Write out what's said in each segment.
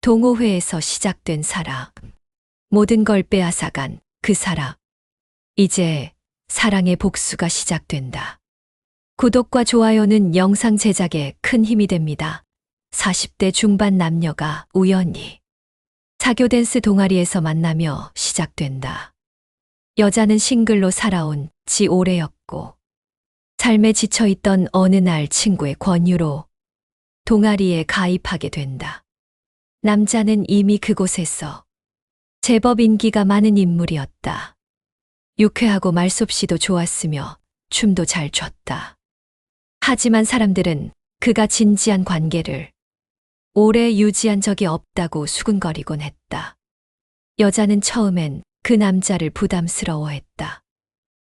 동호회에서 시작된 사랑. 모든 걸 빼앗아간 그 사랑. 이제 사랑의 복수가 시작된다. 구독과 좋아요는 영상 제작에 큰 힘이 됩니다. 40대 중반 남녀가 우연히 사교 댄스 동아리에서 만나며 시작된다. 여자는 싱글로 살아온 지 오래였고 삶에 지쳐있던 어느 날 친구의 권유로 동아리에 가입하게 된다. 남자는 이미 그곳에서 제법 인기가 많은 인물이었다. 유쾌하고 말솜씨도 좋았으며 춤도 잘 췄다. 하지만 사람들은 그가 진지한 관계를 오래 유지한 적이 없다고 수군거리곤 했다. 여자는 처음엔 그 남자를 부담스러워했다.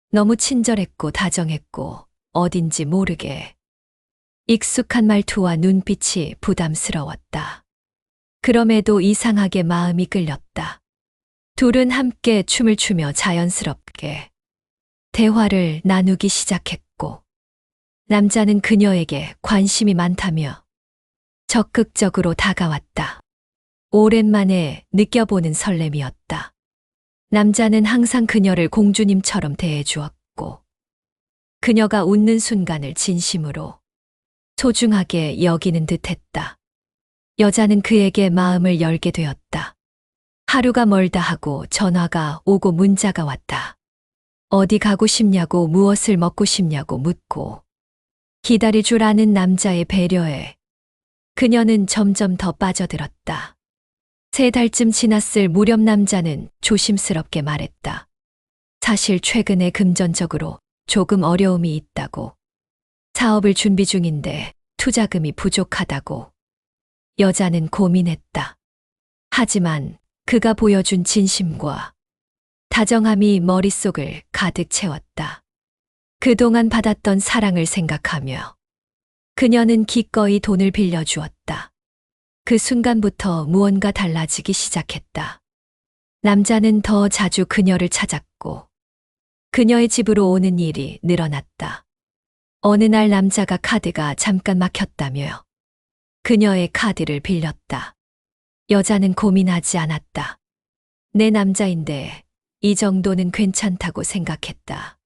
너무 친절했고 다정했고 어딘지 모르게 익숙한 말투와 눈빛이 부담스러웠다. 그럼에도 이상하게 마음이 끌렸다. 둘은 함께 춤을 추며 자연스럽게 대화를 나누기 시작했고 남자는 그녀에게 관심이 많다며 적극적으로 다가왔다. 오랜만에 느껴보는 설렘이었다. 남자는 항상 그녀를 공주님처럼 대해주었고 그녀가 웃는 순간을 진심으로 소중하게 여기는 듯했다. 여자는 그에게 마음을 열게 되었다. 하루가 멀다 하고 전화가 오고 문자가 왔다. 어디 가고 싶냐고 무엇을 먹고 싶냐고 묻고 기다릴 줄 아는 남자의 배려에 그녀는 점점 더 빠져들었다. 3달쯤 지났을 무렵 남자는 조심스럽게 말했다. 사실 최근에 금전적으로 조금 어려움이 있다고. 사업을 준비 중인데 투자금이 부족하다고. 여자는 고민했다. 하지만 그가 보여준 진심과 다정함이 머릿속을 가득 채웠다. 그동안 받았던 사랑을 생각하며 그녀는 기꺼이 돈을 빌려주었다. 그 순간부터 무언가 달라지기 시작했다. 남자는 더 자주 그녀를 찾았고 그녀의 집으로 오는 일이 늘어났다. 어느 날 남자가 카드가 잠깐 막혔다며 그녀의 카드를 빌렸다. 여자는 고민하지 않았다. 내 남자인데 이 정도는 괜찮다고 생각했다.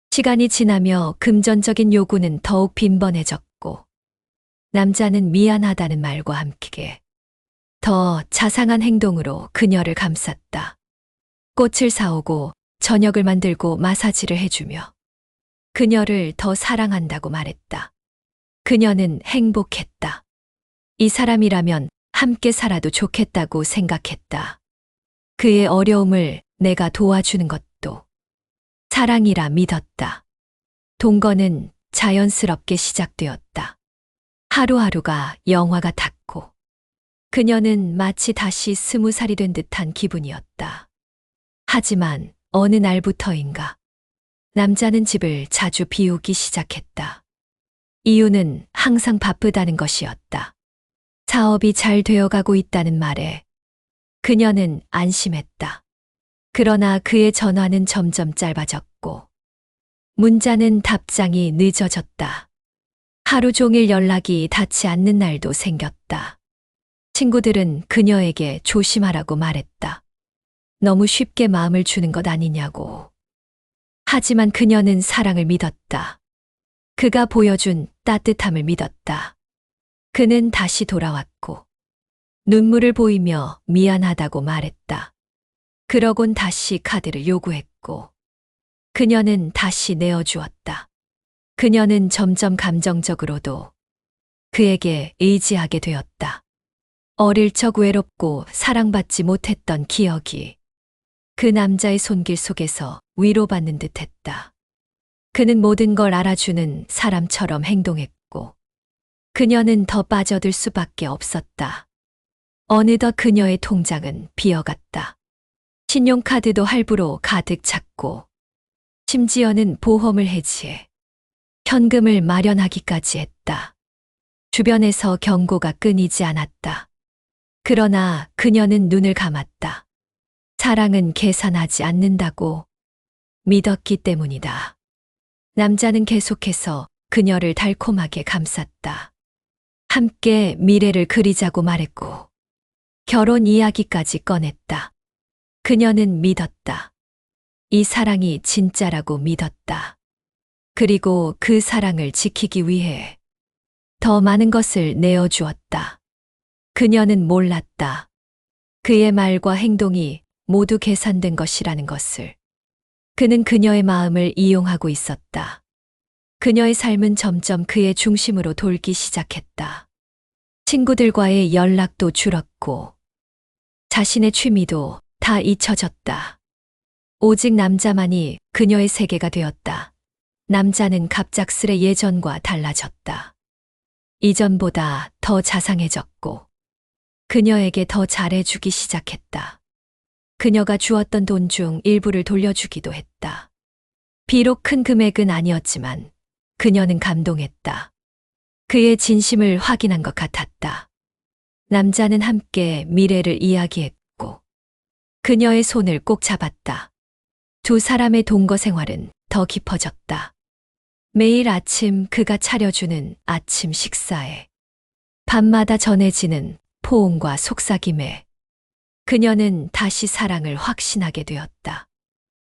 시간이 지나며 금전적인 요구는 더욱 빈번해졌고 남자는 미안하다는 말과 함께 더 자상한 행동으로 그녀를 감쌌다. 꽃을 사오고 저녁을 만들고 마사지를 해주며 그녀를 더 사랑한다고 말했다. 그녀는 행복했다. 이 사람이라면 함께 살아도 좋겠다고 생각했다. 그의 어려움을 내가 도와주는 것도 사랑이라 믿었다. 동거는 자연스럽게 시작되었다. 하루하루가 영화 같았고 그녀는 마치 다시 20살이 된 듯한 기분이었다. 하지만 어느 날부터인가 남자는 집을 자주 비우기 시작했다. 이유는 항상 바쁘다는 것이었다. 사업이 잘 되어가고 있다는 말에 그녀는 안심했다. 그러나 그의 전화는 점점 짧아졌고 문자는 답장이 늦어졌다. 하루 종일 연락이 닿지 않는 날도 생겼다. 친구들은 그녀에게 조심하라고 말했다. 너무 쉽게 마음을 주는 것 아니냐고. 하지만 그녀는 사랑을 믿었다. 그가 보여준 따뜻함을 믿었다. 그는 다시 돌아왔고 눈물을 보이며 미안하다고 말했다. 그러곤 다시 카드를 요구했고 그녀는 다시 내어주었다. 그녀는 점점 감정적으로도 그에게 의지하게 되었다. 어릴 적 외롭고 사랑받지 못했던 기억이 그 남자의 손길 속에서 위로받는 듯했다. 그는 모든 걸 알아주는 사람처럼 행동했고 그녀는 더 빠져들 수밖에 없었다. 어느덧 그녀의 통장은 비어갔다. 신용카드도 할부로 가득 찼고 심지어는 보험을 해지해 현금을 마련하기까지 했다. 주변에서 경고가 끊이지 않았다. 그러나 그녀는 눈을 감았다. 사랑은 계산하지 않는다고 믿었기 때문이다. 남자는 계속해서 그녀를 달콤하게 감쌌다. 함께 미래를 그리자고 말했고 결혼 이야기까지 꺼냈다. 그녀는 믿었다. 이 사랑이 진짜라고 믿었다. 그리고 그 사랑을 지키기 위해 더 많은 것을 내어주었다. 그녀는 몰랐다. 그의 말과 행동이 모두 계산된 것이라는 것을. 그는 그녀의 마음을 이용하고 있었다. 그녀의 삶은 점점 그의 중심으로 돌기 시작했다. 친구들과의 연락도 줄었고, 자신의 취미도 다 잊혀졌다. 오직 남자만이 그녀의 세계가 되었다. 남자는 갑작스레 예전과 달라졌다. 이전보다 더 자상해졌고, 그녀에게 더 잘해주기 시작했다. 그녀가 주었던 돈 중 일부를 돌려주기도 했다. 비록 큰 금액은 아니었지만 그녀는 감동했다. 그의 진심을 확인한 것 같았다. 남자는 함께 미래를 이야기했고 그녀의 손을 꼭 잡았다. 두 사람의 동거 생활은 더 깊어졌다. 매일 아침 그가 차려주는 아침 식사에 밤마다 전해지는 포옹과 속삭임에 그녀는 다시 사랑을 확신하게 되었다.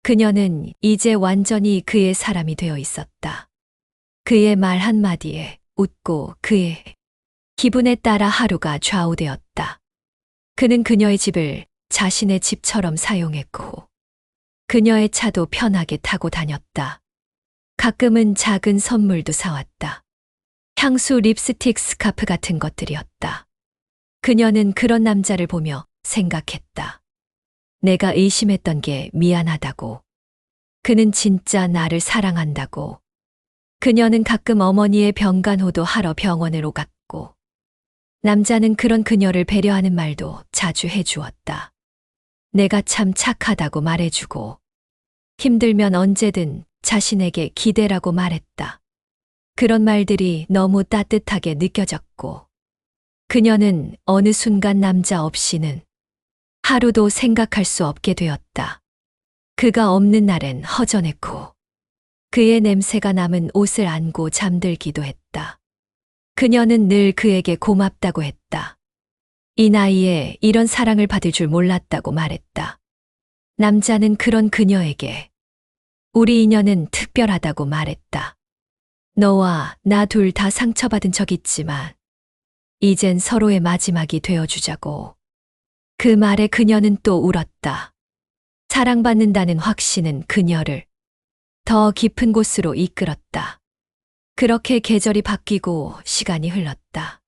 그녀는 이제 완전히 그의 사람이 되어 있었다. 그의 말 한마디에 웃고 그의 기분에 따라 하루가 좌우되었다. 그는 그녀의 집을 자신의 집처럼 사용했고 그녀의 차도 편하게 타고 다녔다. 가끔은 작은 선물도 사왔다. 향수, 립스틱, 스카프 같은 것들이었다. 그녀는 그런 남자를 보며 생각했다. 내가 의심했던 게 미안하다고. 그는 진짜 나를 사랑한다고. 그녀는 가끔 어머니의 병간호도 하러 병원을 오갔고, 남자는 그런 그녀를 배려하는 말도 자주 해주었다. 내가 참 착하다고 말해주고, 힘들면 언제든 자신에게 기대라고 말했다. 그런 말들이 너무 따뜻하게 느껴졌고, 그녀는 어느 순간 남자 없이는 하루도 생각할 수 없게 되었다. 그가 없는 날엔 허전했고, 그의 냄새가 남은 옷을 안고 잠들기도 했다. 그녀는 늘 그에게 고맙다고 했다. 이 나이에 이런 사랑을 받을 줄 몰랐다고 말했다. 남자는 그런 그녀에게 우리 인연은 특별하다고 말했다. 너와 나 둘 다 상처받은 적 있지만 이젠 서로의 마지막이 되어주자고. 그 말에 그녀는 또 울었다. 사랑받는다는 확신은 그녀를 더 깊은 곳으로 이끌었다. 그렇게 계절이 바뀌고 시간이 흘렀다.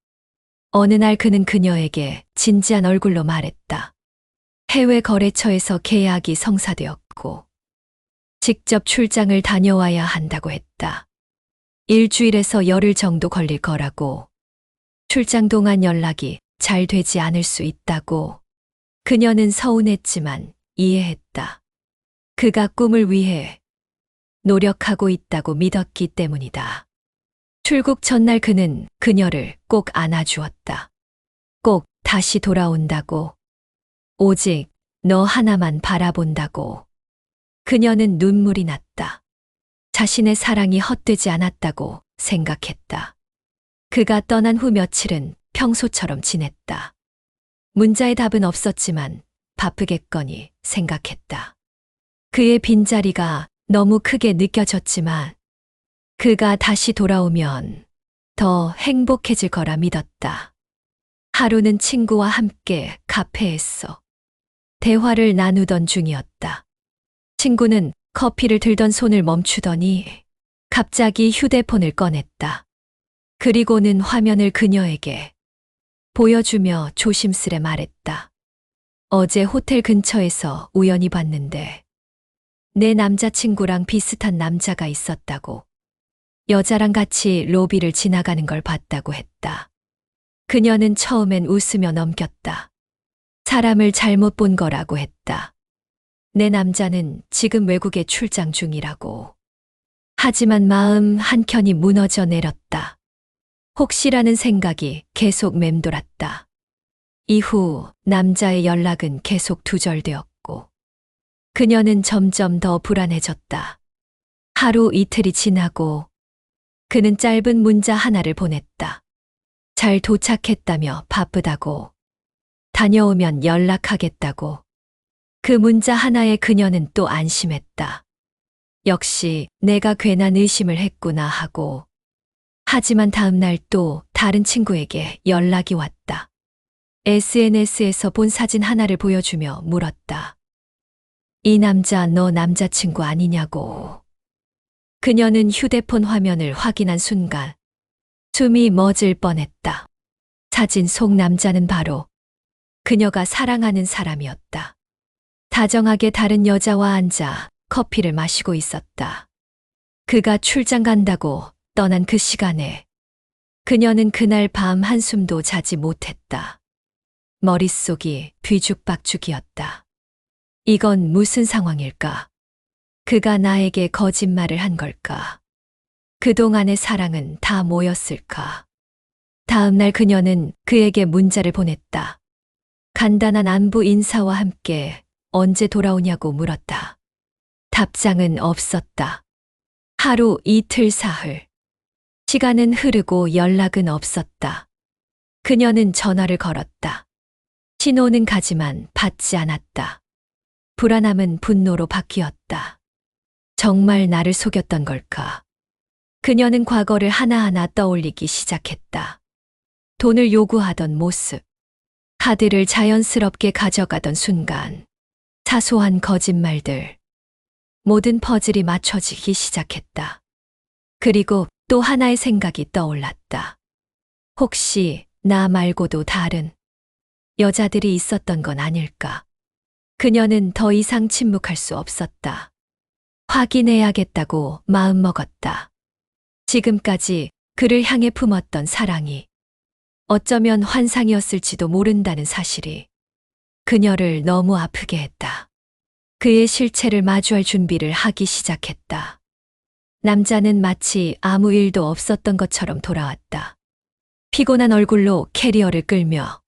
어느 날 그는 그녀에게 진지한 얼굴로 말했다. 해외 거래처에서 계약이 성사되었고 직접 출장을 다녀와야 한다고 했다. 일주일에서 열흘 정도 걸릴 거라고. 출장 동안 연락이 잘 되지 않을 수 있다고. 그녀는 서운했지만 이해했다. 그가 꿈을 위해 노력하고 있다고 믿었기 때문이다. 출국 전날 그는 그녀를 꼭 안아주었다. 꼭 다시 돌아온다고. 오직 너 하나만 바라본다고. 그녀는 눈물이 났다. 자신의 사랑이 헛되지 않았다고 생각했다. 그가 떠난 후 며칠은 평소처럼 지냈다. 문자의 답은 없었지만 바쁘겠거니 생각했다. 그의 빈자리가 너무 크게 느껴졌지만 그가 다시 돌아오면 더 행복해질 거라 믿었다. 하루는 친구와 함께 카페에서 대화를 나누던 중이었다. 친구는 커피를 들던 손을 멈추더니 갑자기 휴대폰을 꺼냈다. 그리고는 화면을 그녀에게 보여주며 조심스레 말했다. 어제 호텔 근처에서 우연히 봤는데 내 남자친구랑 비슷한 남자가 있었다고. 여자랑 같이 로비를 지나가는 걸 봤다고 했다. 그녀는 처음엔 웃으며 넘겼다. 사람을 잘못 본 거라고 했다. 내 남자는 지금 외국에 출장 중이라고. 하지만 마음 한켠이 무너져 내렸다. 혹시라는 생각이 계속 맴돌았다. 이후 남자의 연락은 계속 두절되었고 그녀는 점점 더 불안해졌다. 하루 이틀이 지나고 그는 짧은 문자 하나를 보냈다. 잘 도착했다며 바쁘다고. 다녀오면 연락하겠다고. 그 문자 하나에 그녀는 또 안심했다. 역시 내가 괜한 의심을 했구나 하고. 하지만 다음 날 또 다른 친구에게 연락이 왔다. SNS에서 본 사진 하나를 보여주며 물었다. 이 남자 너 남자친구 아니냐고. 그녀는 휴대폰 화면을 확인한 순간 숨이 멎을 뻔했다. 사진 속 남자는 바로 그녀가 사랑하는 사람이었다. 다정하게 다른 여자와 앉아 커피를 마시고 있었다. 그가 출장 간다고 떠난 그 시간에 그녀는 그날 밤 한숨도 자지 못했다. 머릿속이 뒤죽박죽이었다. 이건 무슨 상황일까? 그가 나에게 거짓말을 한 걸까? 그동안의 사랑은 다 뭐였을까? 다음 날 그녀는 그에게 문자를 보냈다. 간단한 안부 인사와 함께 언제 돌아오냐고 물었다. 답장은 없었다. 하루, 이틀, 사흘. 시간은 흐르고 연락은 없었다. 그녀는 전화를 걸었다. 신호는 가지만 받지 않았다. 불안함은 분노로 바뀌었다. 정말 나를 속였던 걸까? 그녀는 과거를 하나하나 떠올리기 시작했다. 돈을 요구하던 모습, 카드를 자연스럽게 가져가던 순간, 사소한 거짓말들, 모든 퍼즐이 맞춰지기 시작했다. 그리고 또 하나의 생각이 떠올랐다. 혹시 나 말고도 다른 여자들이 있었던 건 아닐까? 그녀는 더 이상 침묵할 수 없었다. 확인해야겠다고 마음먹었다. 지금까지 그를 향해 품었던 사랑이 어쩌면 환상이었을지도 모른다는 사실이 그녀를 너무 아프게 했다. 그의 실체를 마주할 준비를 하기 시작했다. 남자는 마치 아무 일도 없었던 것처럼 돌아왔다. 피곤한 얼굴로 캐리어를 끌며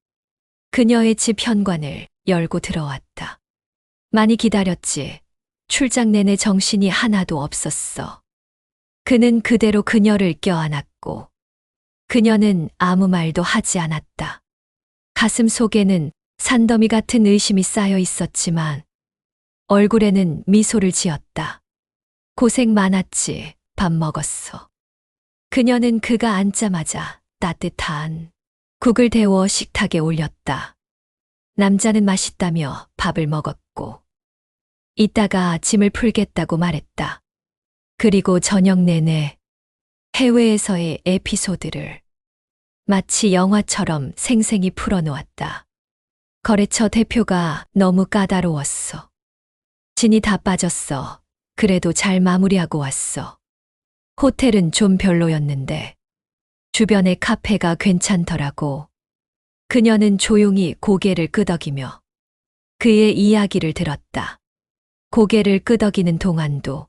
그녀의 집 현관을 열고 들어왔다. 많이 기다렸지. 출장 내내 정신이 하나도 없었어. 그는 그대로 그녀를 껴안았고 그녀는 아무 말도 하지 않았다. 가슴 속에는 산더미 같은 의심이 쌓여 있었지만 얼굴에는 미소를 지었다. 고생 많았지. 밥 먹었어. 그녀는 그가 앉자마자 따뜻한 국을 데워 식탁에 올렸다. 남자는 맛있다며 밥을 먹었고 이따가 짐을 풀겠다고 말했다. 그리고 저녁 내내 해외에서의 에피소드를 마치 영화처럼 생생히 풀어놓았다. 거래처 대표가 너무 까다로웠어. 진이 다 빠졌어. 그래도 잘 마무리하고 왔어. 호텔은 좀 별로였는데 주변의 카페가 괜찮더라고. 그녀는 조용히 고개를 끄덕이며 그의 이야기를 들었다. 고개를 끄덕이는 동안도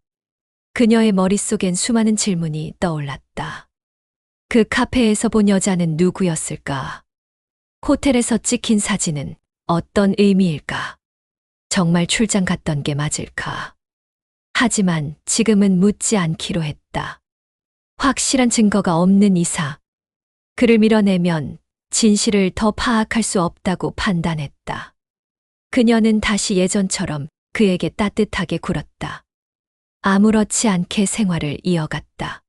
그녀의 머릿속엔 수많은 질문이 떠올랐다. 그 카페에서 본 여자는 누구였을까? 호텔에서 찍힌 사진은 어떤 의미일까? 정말 출장 갔던 게 맞을까? 하지만 지금은 묻지 않기로 했다. 확실한 증거가 없는 이상 그를 밀어내면 진실을 더 파악할 수 없다고 판단했다. 그녀는 다시 예전처럼 그에게 따뜻하게 굴었다. 아무렇지 않게 생활을 이어갔다.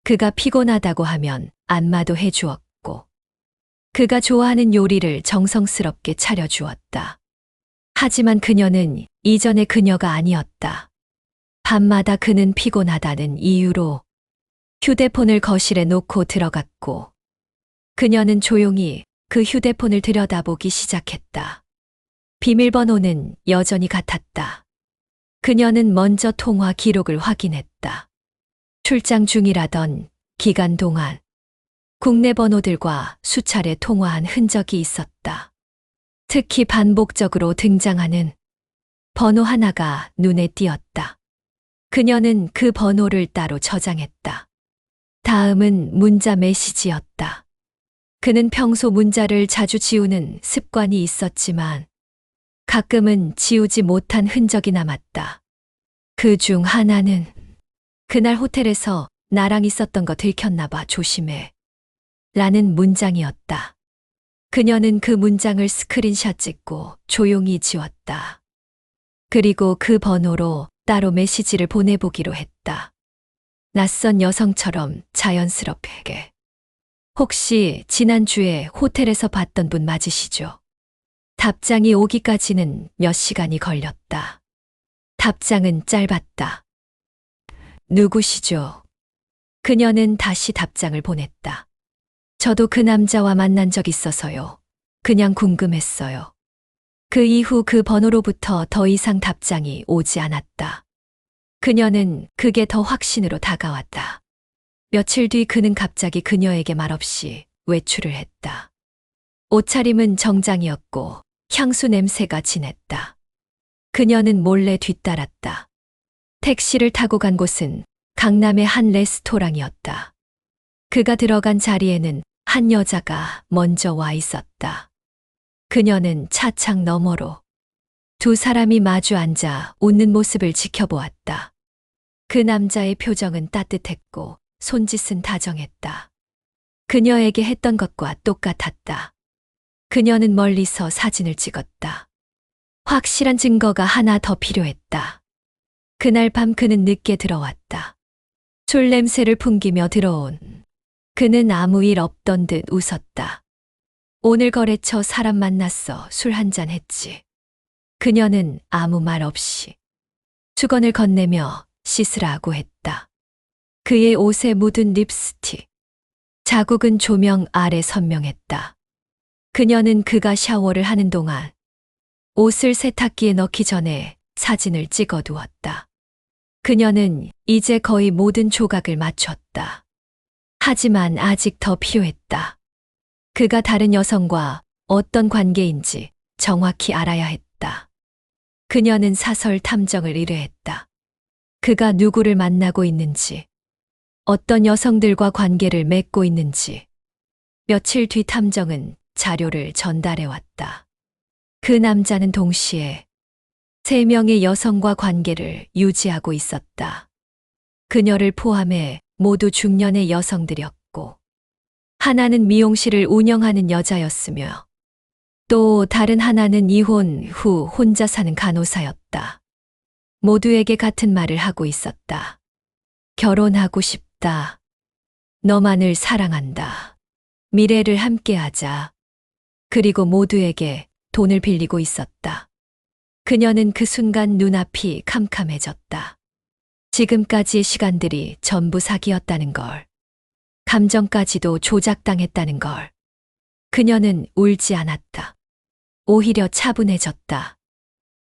그가 피곤하다고 하면 안마도 해주었고 그가 좋아하는 요리를 정성스럽게 차려주었다. 하지만 그녀는 이전의 그녀가 아니었다. 밤마다 그는 피곤하다는 이유로 휴대폰을 거실에 놓고 들어갔고 그녀는 조용히 그 휴대폰을 들여다보기 시작했다. 비밀번호는 여전히 같았다. 그녀는 먼저 통화 기록을 확인했다. 출장 중이라던 기간 동안 국내 번호들과 수차례 통화한 흔적이 있었다. 특히 반복적으로 등장하는 번호 하나가 눈에 띄었다. 그녀는 그 번호를 따로 저장했다. 다음은 문자 메시지였다. 그는 평소 문자를 자주 지우는 습관이 있었지만 가끔은 지우지 못한 흔적이 남았다. 그 중 하나는 그날 호텔에서 나랑 있었던 거 들켰나 봐 조심해. 라는 문장이었다. 그녀는 그 문장을 스크린샷 찍고 조용히 지웠다. 그리고 그 번호로 따로 메시지를 보내보기로 했다. 낯선 여성처럼 자연스럽게. 혹시 지난주에 호텔에서 봤던 분 맞으시죠? 답장이 오기까지는 몇 시간이 걸렸다. 답장은 짧았다. 누구시죠? 그녀는 다시 답장을 보냈다. 저도 그 남자와 만난 적 있어서요. 그냥 궁금했어요. 그 이후 그 번호로부터 더 이상 답장이 오지 않았다. 그녀는 그게 더 확신으로 다가왔다. 며칠 뒤 그는 갑자기 그녀에게 말없이 외출을 했다. 옷차림은 정장이었고 향수 냄새가 진했다. 그녀는 몰래 뒤따랐다. 택시를 타고 간 곳은 강남의 한 레스토랑이었다. 그가 들어간 자리에는 한 여자가 먼저 와 있었다. 그녀는 차창 너머로 두 사람이 마주 앉아 웃는 모습을 지켜보았다. 그 남자의 표정은 따뜻했고 손짓은 다정했다. 그녀에게 했던 것과 똑같았다. 그녀는 멀리서 사진을 찍었다. 확실한 증거가 하나 더 필요했다. 그날 밤 그는 늦게 들어왔다. 술 냄새를 풍기며 들어온 그는 아무 일 없던 듯 웃었다. 오늘 거래처 사람 만났어. 술 한잔 했지. 그녀는 아무 말 없이 수건을 건네며 씻으라고 했다. 그의 옷에 묻은 립스틱. 자국은 조명 아래 선명했다. 그녀는 그가 샤워를 하는 동안 옷을 세탁기에 넣기 전에 사진을 찍어두었다. 그녀는 이제 거의 모든 조각을 맞췄다. 하지만 아직 더 필요했다. 그가 다른 여성과 어떤 관계인지 정확히 알아야 했다. 그녀는 사설 탐정을 의뢰했다. 그가 누구를 만나고 있는지, 어떤 여성들과 관계를 맺고 있는지. 며칠 뒤 탐정은 자료를 전달해 왔다. 그 남자는 동시에 3명의 여성과 관계를 유지하고 있었다. 그녀를 포함해 모두 중년의 여성들이었고, 하나는 미용실을 운영하는 여자였으며, 또 다른 하나는 이혼 후 혼자 사는 간호사였다. 모두에게 같은 말을 하고 있었다. 결혼하고 싶다. 너만을 사랑한다. 미래를 함께하자. 그리고 모두에게 돈을 빌리고 있었다. 그녀는 그 순간 눈앞이 캄캄해졌다. 지금까지의 시간들이 전부 사기였다는 걸. 감정까지도 조작당했다는 걸. 그녀는 울지 않았다. 오히려 차분해졌다.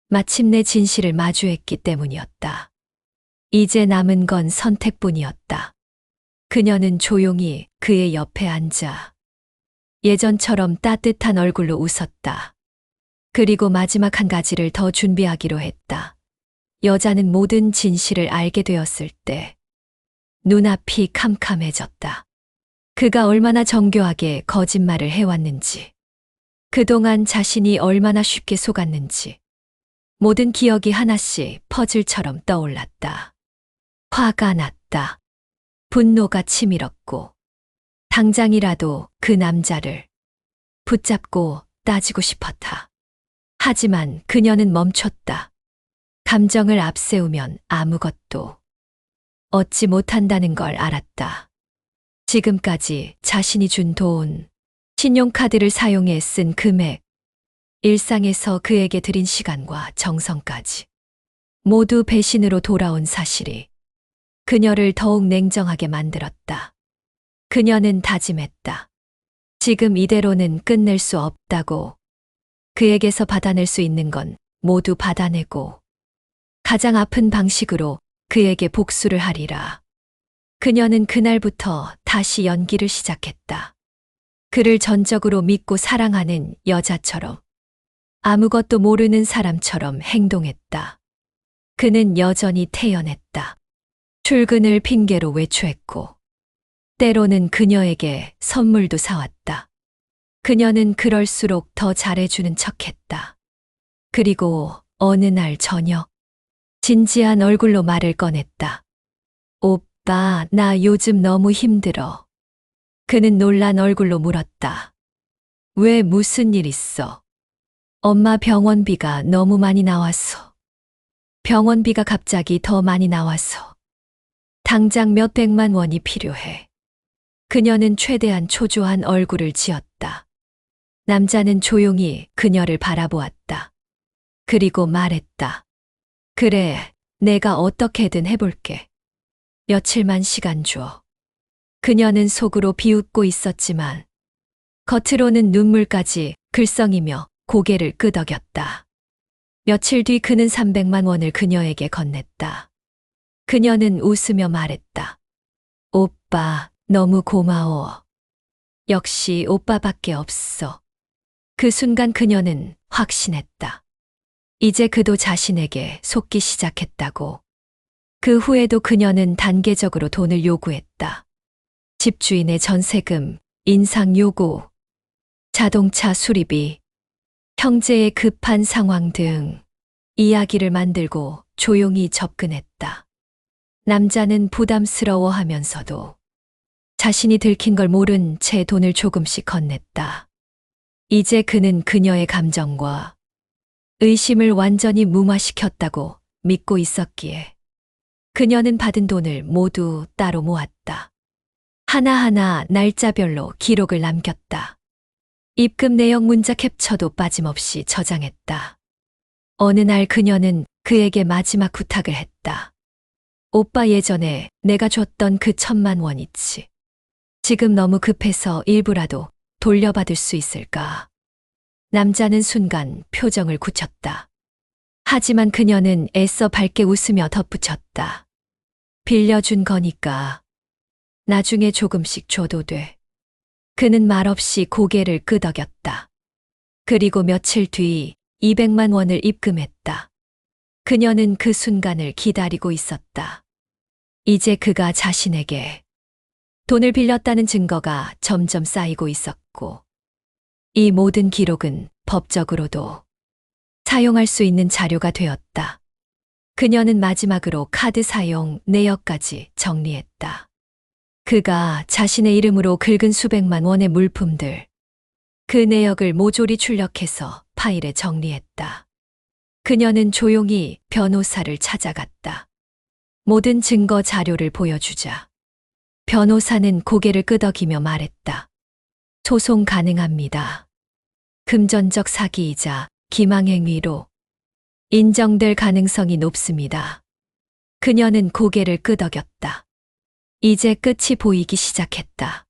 마침내 진실을 마주했기 때문이었다. 이제 남은 건 선택뿐이었다. 그녀는 조용히 그의 옆에 앉아 예전처럼 따뜻한 얼굴로 웃었다. 그리고 마지막 한 가지를 더 준비하기로 했다. 여자는 모든 진실을 알게 되었을 때 눈앞이 캄캄해졌다. 그가 얼마나 정교하게 거짓말을 해왔는지, 그동안 자신이 얼마나 쉽게 속았는지, 모든 기억이 하나씩 퍼즐처럼 떠올랐다. 화가 났다. 분노가 치밀었고, 당장이라도 그 남자를 붙잡고 따지고 싶었다. 하지만 그녀는 멈췄다. 감정을 앞세우면 아무것도 얻지 못한다는 걸 알았다. 지금까지 자신이 준 돈, 신용카드를 사용해 쓴 금액, 일상에서 그에게 들인 시간과 정성까지 모두 배신으로 돌아온 사실이 그녀를 더욱 냉정하게 만들었다. 그녀는 다짐했다. 지금 이대로는 끝낼 수 없다고. 그에게서 받아낼 수 있는 건 모두 받아내고 가장 아픈 방식으로 그에게 복수를 하리라. 그녀는 그날부터 다시 연기를 시작했다. 그를 전적으로 믿고 사랑하는 여자처럼, 아무것도 모르는 사람처럼 행동했다. 그는 여전히 태연했다. 출근을 핑계로 외출했고, 때로는 그녀에게 선물도 사왔다. 그녀는 그럴수록 더 잘해주는 척했다. 그리고 어느 날 저녁, 진지한 얼굴로 말을 꺼냈다. 오빠, 나 요즘 너무 힘들어. 그는 놀란 얼굴로 물었다. 왜 무슨 일 있어? 엄마 병원비가 너무 많이 나와서. 병원비가 갑자기 더 많이 나와서. 당장 몇백만 원이 필요해. 그녀는 최대한 초조한 얼굴을 지었다. 남자는 조용히 그녀를 바라보았다. 그리고 말했다. 그래, 내가 어떻게든 해볼게. 며칠만 시간 줘. 그녀는 속으로 비웃고 있었지만 겉으로는 눈물까지 글썽이며 고개를 끄덕였다. 며칠 뒤 그는 300만 원을 그녀에게 건넸다. 그녀는 웃으며 말했다. 오빠, 너무 고마워. 역시 오빠밖에 없어. 그 순간 그녀는 확신했다. 이제 그도 자신에게 속기 시작했다고. 그 후에도 그녀는 단계적으로 돈을 요구했다. 집주인의 전세금, 인상 요구, 자동차 수리비, 형제의 급한 상황 등 이야기를 만들고 조용히 접근했다. 남자는 부담스러워하면서도 자신이 들킨 걸 모른 채 돈을 조금씩 건넸다. 이제 그는 그녀의 감정과 의심을 완전히 무마시켰다고 믿고 있었기에 그녀는 받은 돈을 모두 따로 모았다. 하나하나 날짜별로 기록을 남겼다. 입금 내역 문자 캡처도 빠짐없이 저장했다. 어느 날 그녀는 그에게 마지막 부탁을 했다. 오빠, 예전에 내가 줬던 그 1,000만 원 있지. 지금 너무 급해서 일부라도 돌려받을 수 있을까? 남자는 순간 표정을 굳혔다. 하지만 그녀는 애써 밝게 웃으며 덧붙였다. 빌려준 거니까 나중에 조금씩 줘도 돼. 그는 말없이 고개를 끄덕였다. 그리고 며칠 뒤 200만 원을 입금했다. 그녀는 그 순간을 기다리고 있었다. 이제 그가 자신에게 돈을 빌렸다는 증거가 점점 쌓이고 있었고, 이 모든 기록은 법적으로도 사용할 수 있는 자료가 되었다. 그녀는 마지막으로 카드 사용 내역까지 정리했다. 그가 자신의 이름으로 긁은 수백만 원의 물품들, 그 내역을 모조리 출력해서 파일에 정리했다. 그녀는 조용히 변호사를 찾아갔다. 모든 증거 자료를 보여주자 변호사는 고개를 끄덕이며 말했다. 소송 가능합니다. 금전적 사기이자 기망행위로 인정될 가능성이 높습니다. 그녀는 고개를 끄덕였다. 이제 끝이 보이기 시작했다.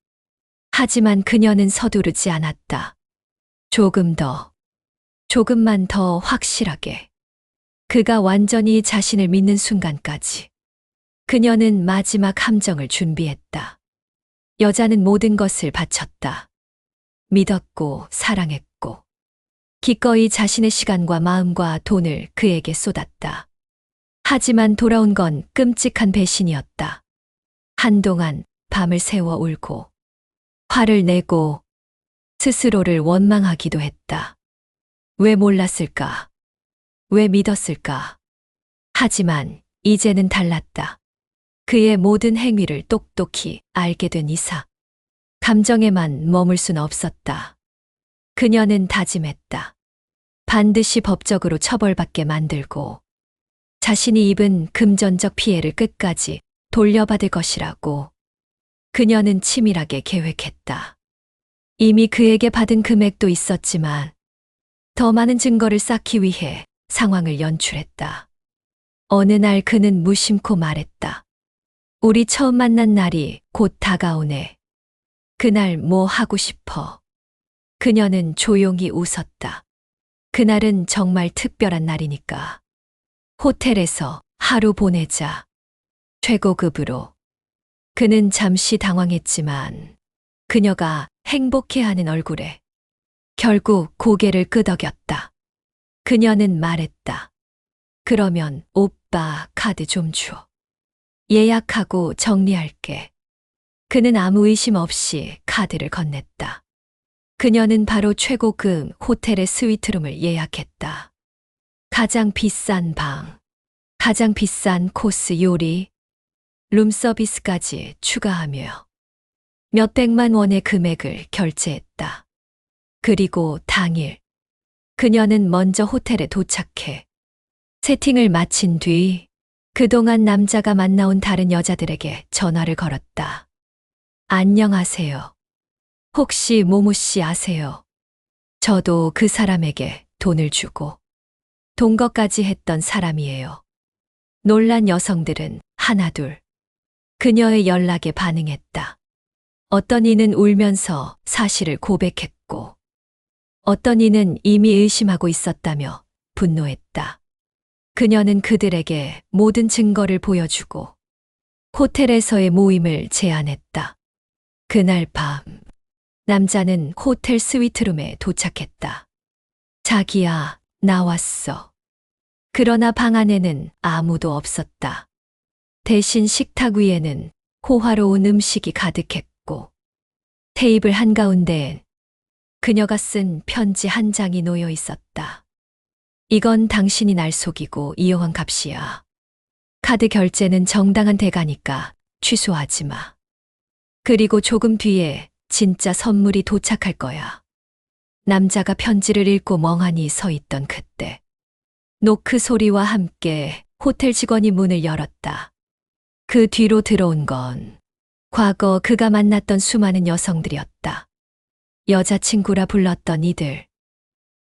하지만 그녀는 서두르지 않았다. 조금 더, 조금만 더 확실하게. 그가 완전히 자신을 믿는 순간까지. 그녀는 마지막 함정을 준비했다. 여자는 모든 것을 바쳤다. 믿었고 사랑했고 기꺼이 자신의 시간과 마음과 돈을 그에게 쏟았다. 하지만 돌아온 건 끔찍한 배신이었다. 한동안 밤을 새워 울고 화를 내고 스스로를 원망하기도 했다. 왜 몰랐을까? 왜 믿었을까? 하지만 이제는 달랐다. 그의 모든 행위를 똑똑히 알게 된 이상 감정에만 머물 순 없었다. 그녀는 다짐했다. 반드시 법적으로 처벌받게 만들고 자신이 입은 금전적 피해를 끝까지 돌려받을 것이라고. 그녀는 치밀하게 계획했다. 이미 그에게 받은 금액도 있었지만 더 많은 증거를 쌓기 위해 상황을 연출했다. 어느 날 그는 무심코 말했다. 우리 처음 만난 날이 곧 다가오네. 그날 뭐 하고 싶어? 그녀는 조용히 웃었다. 그날은 정말 특별한 날이니까. 호텔에서 하루 보내자. 최고급으로. 그는 잠시 당황했지만 그녀가 행복해하는 얼굴에 결국 고개를 끄덕였다. 그녀는 말했다. 그러면 오빠 카드 좀 줘. 예약하고 정리할게. 그는 아무 의심 없이 카드를 건넸다. 그녀는 바로 최고급 호텔의 스위트룸을 예약했다. 가장 비싼 방, 가장 비싼 코스 요리, 룸서비스까지 추가하며 몇백만 원의 금액을 결제했다. 그리고 당일 그녀는 먼저 호텔에 도착해 세팅을 마친 뒤 그동안 남자가 만나온 다른 여자들에게 전화를 걸었다. 안녕하세요. 혹시 모모 씨 아세요? 저도 그 사람에게 돈을 주고 동거까지 했던 사람이에요. 놀란 여성들은 하나둘 그녀의 연락에 반응했다. 어떤 이는 울면서 사실을 고백했고 어떤 이는 이미 의심하고 있었다며 분노했다. 그녀는 그들에게 모든 증거를 보여주고 호텔에서의 모임을 제안했다. 그날 밤 남자는 호텔 스위트룸에 도착했다. 자기야, 나왔어. 그러나 방 안에는 아무도 없었다. 대신 식탁 위에는 호화로운 음식이 가득했고 테이블 한가운데엔 그녀가 쓴 편지 한 장이 놓여 있었다. 이건 당신이 날 속이고 이용한 값이야. 카드 결제는 정당한 대가니까 취소하지 마. 그리고 조금 뒤에 진짜 선물이 도착할 거야. 남자가 편지를 읽고 멍하니 서 있던 그때 노크 소리와 함께 호텔 직원이 문을 열었다. 그 뒤로 들어온 건 과거 그가 만났던 수많은 여성들이었다. 여자친구라 불렀던 이들,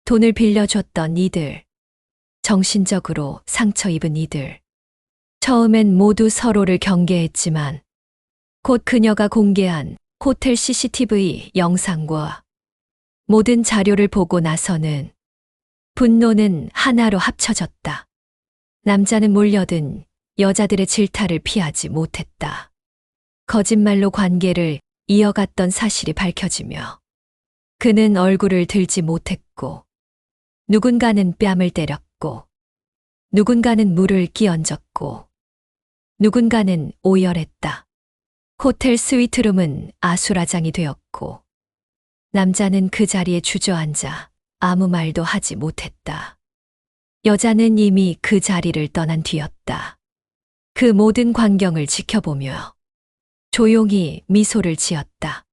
돈을 빌려줬던 이들, 정신적으로 상처 입은 이들. 처음엔 모두 서로를 경계했지만 곧 그녀가 공개한 호텔 CCTV 영상과 모든 자료를 보고 나서는 분노는 하나로 합쳐졌다. 남자는 몰려든 여자들의 질타를 피하지 못했다. 거짓말로 관계를 이어갔던 사실이 밝혀지며 그는 얼굴을 들지 못했고 누군가는 뺨을 때렸고 누군가는 물을 끼얹었고 누군가는 오열했다. 호텔 스위트룸은 아수라장이 되었고 남자는 그 자리에 주저앉아 아무 말도 하지 못했다. 여자는 이미 그 자리를 떠난 뒤였다. 그 모든 광경을 지켜보며 조용히 미소를 지었다.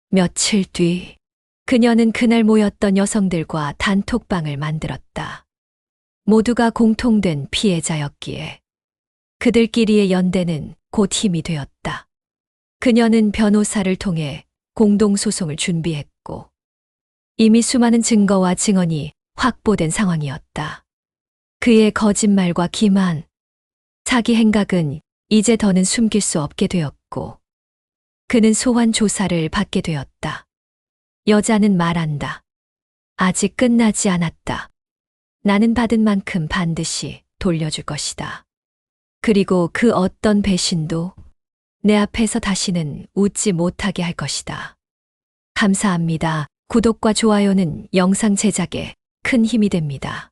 며칠 뒤 그녀는 그날 모였던 여성들과 단톡방을 만들었다. 모두가 공통된 피해자였기에 그들끼리의 연대는 곧 힘이 되었다. 그녀는 변호사를 통해 공동소송을 준비했고 이미 수많은 증거와 증언이 확보된 상황이었다. 그의 거짓말과 기만, 자기 행각은 이제 더는 숨길 수 없게 되었고 그는 소환 조사를 받게 되었다. 여자는 말한다. 아직 끝나지 않았다. 나는 받은 만큼 반드시 돌려줄 것이다. 그리고 그 어떤 배신도 내 앞에서 다시는 웃지 못하게 할 것이다. 감사합니다. 구독과 좋아요는 영상 제작에 큰 힘이 됩니다.